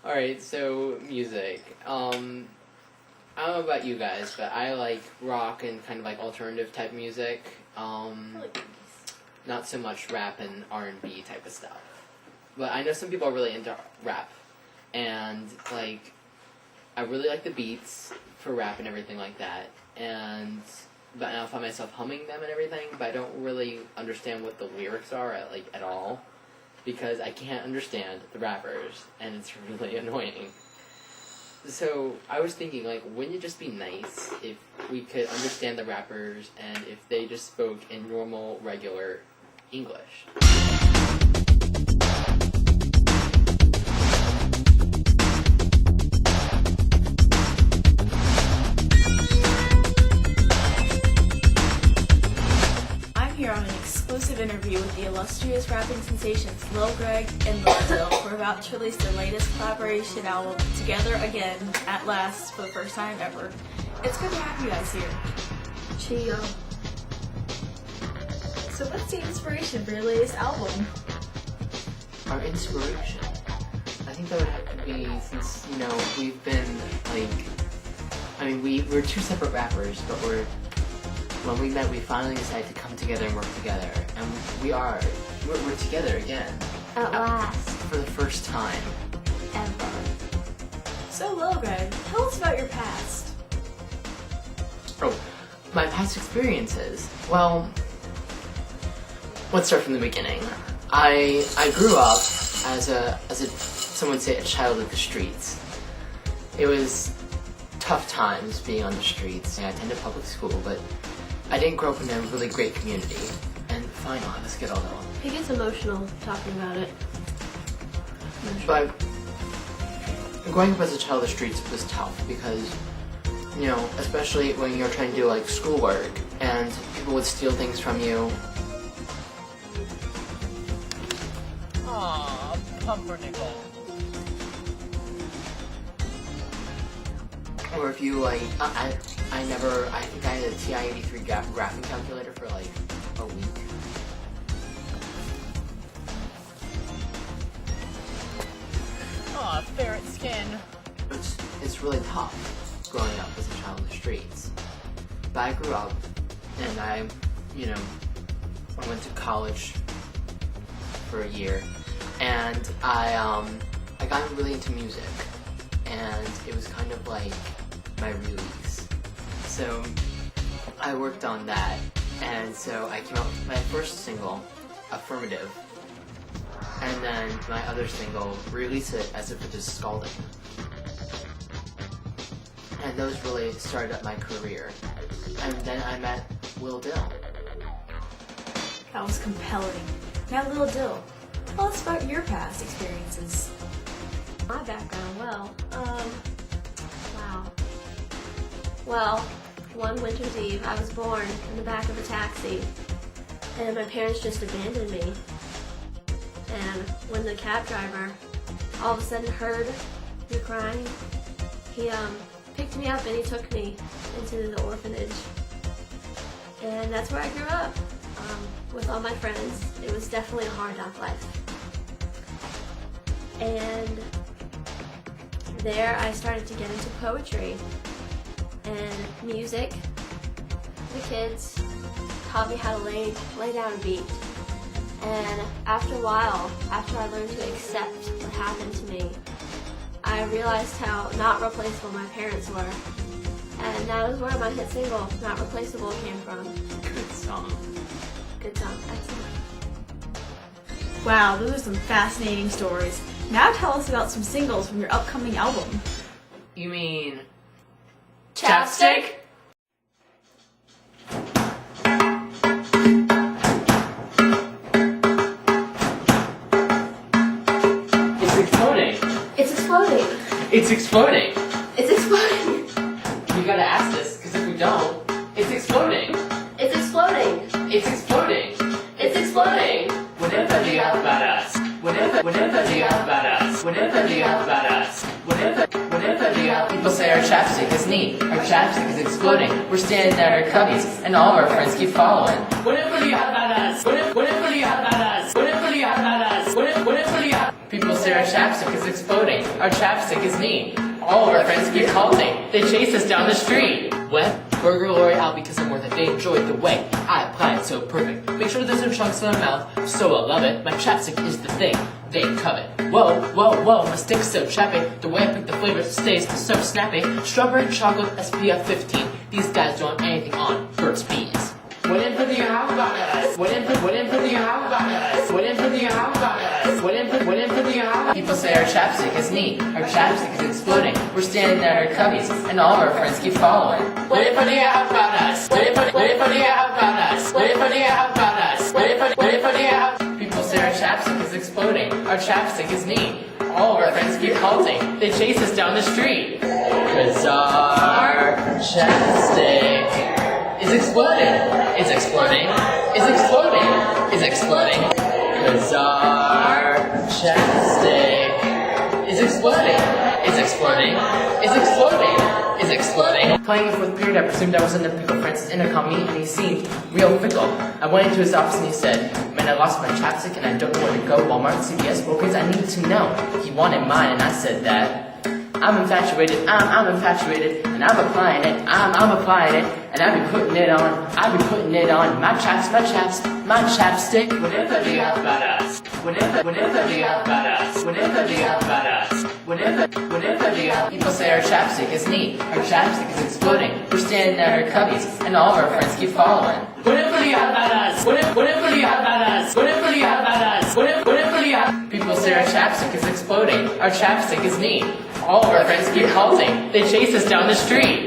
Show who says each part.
Speaker 1: Alright, so music. I don't know about you guys, but I like rock and kind of like alternative type music. Not so much rap and R&B type of stuff. But I know some people are really into rap. And, like, I really like the beats for rap and everything like that. But I find myself humming them and everything, but I don't really understand what the lyrics are at all. Because I can't understand the rappers, and it's really annoying. So, I was thinking, like, wouldn't it just be nice if we could understand the rappers, and if they just spoke in normal, regular English?
Speaker 2: Here on an exclusive interview with the illustrious rapping sensations Lil Greg and Lil Dyl. We're about to release their latest collaboration album, Together Again, at last, for the first time ever. It's good to have you guys here.
Speaker 3: Chill.
Speaker 2: So what's the inspiration for your latest album?
Speaker 1: Our inspiration? I think that would have to be, since, we've been, we're two separate rappers, but when we met, we finally decided to come together and work together, and we're together again.
Speaker 3: At last.
Speaker 1: For the first time.
Speaker 3: Ever.
Speaker 2: So Lil Greg, tell us about your past.
Speaker 1: Oh, my past experiences. Well, let's start from the beginning. I grew up as some would say, a child of the streets. It was tough times being on the streets. I attended public school, but I didn't grow up in a really great community. And fine, I'll have a skittle though.
Speaker 3: He gets emotional talking about it.
Speaker 1: But growing up as a child of the streets was tough because, especially when you're trying to do like schoolwork and people would steal things from you.
Speaker 4: Aww, pumpernickel.
Speaker 1: Or if you I think I had a TI-83 graphing calculator for like a week.
Speaker 4: Aw, ferret skin.
Speaker 1: It's really tough growing up as a child of the streets. But I grew up and I went to college for a year and I got really into music and it was kind of like my release. So I worked on that and so I came out with my first single, Affirmative, and then my other single, Release It, as if it is scalding. And those really started up my career. And then I met Lil Dyl.
Speaker 2: That was compelling. Now Lil Dyl, tell us about your past experiences.
Speaker 3: My background, wow. Well, one winter's eve, I was born in the back of a taxi, and my parents just abandoned me. And when the cab driver all of a sudden heard me crying, he picked me up and he took me into the orphanage. And that's where I grew up, with all my friends. It was definitely a hard knock life. And there I started to get into poetry and music. The kids taught me how to lay down a beat. And after a while, after I learned to accept what happened to me, I realized how not replaceable my parents were. And that is where my hit single, Not Replaceable, came from.
Speaker 1: Good song.
Speaker 3: Good song, excellent.
Speaker 2: Wow, those are some fascinating stories. Now tell us about some singles from your upcoming album.
Speaker 1: You mean
Speaker 3: Chap Stick?
Speaker 1: It's exploding.
Speaker 3: It's exploding.
Speaker 1: It's exploding.
Speaker 3: It's exploding.
Speaker 1: We gotta ask this, because if we don't, it's exploding.
Speaker 3: It's exploding.
Speaker 1: It's exploding.
Speaker 3: It's exploding.
Speaker 1: Whatever do you have about us? Whatever do you have about us? Whatever do you have about us? Whatever do you have? People say our chapstick is neat. Our chapstick is exploding. We're standing at our cubbies, and all of our friends keep following. Whatever do you have about us? Whatever do you have about us? Whatever do you have about us? Whatever do you have? People say our chapstick is exploding. Our chapstick is neat. All of our friends keep halting. They chase us down the street. Wet burger L'Oreal because I'm worth it. They enjoyed the way I apply it so perfect. Make sure there's no chunks in my mouth, so I love it. My chapstick is the thing they covet. Whoa, whoa, whoa, my stick's so chappy. The way I pick the flavor stays so snappy. Strawberry chocolate SPF 15. These guys don't have anything on Burt's Bees. What in for the how about us? What in for the how about us? What in for the how about us? What in for the how? People say our chapstick is neat. Our chapstick is exploding. We're standing at our cubbies, and all of our friends keep following. What in for the how about us? What in for the how about us? What in for the how about us? What in for the how? People say our chapstick is exploding. Our chapstick is neat. All of our friends keep halting. They chase us down the street. 'Cause our chapstick is exploding. It's exploding. It's exploding. It's exploding. 'Cause our chapstick is exploding. It's exploding. It's exploding. It's exploding. Playing with fourth period, I presumed I was in the pickle. Francis intercom me, and he seemed real fickle. I went into his office and he said, "Man, I lost my chapstick and I don't know where to go. Walmart, CVS, Wilkins, I need to know." He wanted mine, and I said that I'm infatuated, I'm infatuated, and I'm applying it, I'm applying it, and I be putting it on, my chapstick. Whatever they have about us, whatever they have about us, whatever they have about us, whatever they have. People say our chapstick is neat, our chapstick is exploding. We're standing at our cubbies, and all of our friends keep following. Whatever they have about us, whatever they have about us, whatever they have about us, whatever they have. People say our chapstick is exploding, our chapstick is neat. All of our friends keep halting. They chase us down the street.